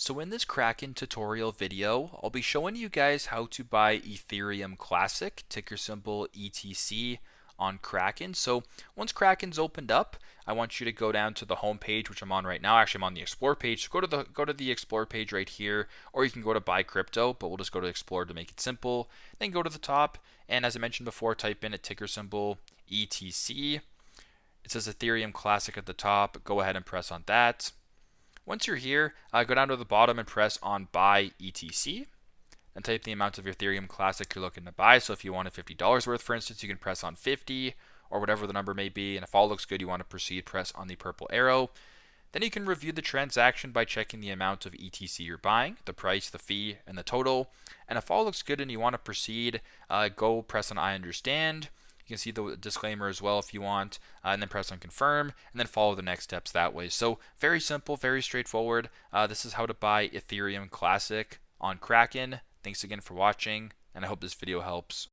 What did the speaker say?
So in this Kraken tutorial video, I'll be showing you guys how to buy Ethereum Classic, ticker symbol ETC, on Kraken. So once Kraken's opened up, I want you to go down to the home page, which I'm on right now. Actually, I'm on the Explore page. So go to the Explore page right here, or you can go to Buy Crypto, but we'll just go to Explore to make it simple. Then go to the top, and as I mentioned before, type in a ticker symbol ETC. It says Ethereum Classic at the top. Go ahead and press on that. Once you're here, go down to the bottom and press on Buy ETC and type the amount of your Ethereum Classic you're looking to buy. So if you wanted $50 worth, for instance, you can press on 50 or whatever the number may be. And if all looks good, you want to proceed, press on the purple arrow. Then you can review the transaction by checking the amount of ETC you're buying, the price, the fee, and the total. And if all looks good and you want to proceed, go press on I understand. You can see the disclaimer as well if you want, and then press on confirm, and then follow the next steps that way. So very simple, very straightforward. This is how to buy Ethereum Classic on Kraken. Thanks again for watching, and I hope this video helps.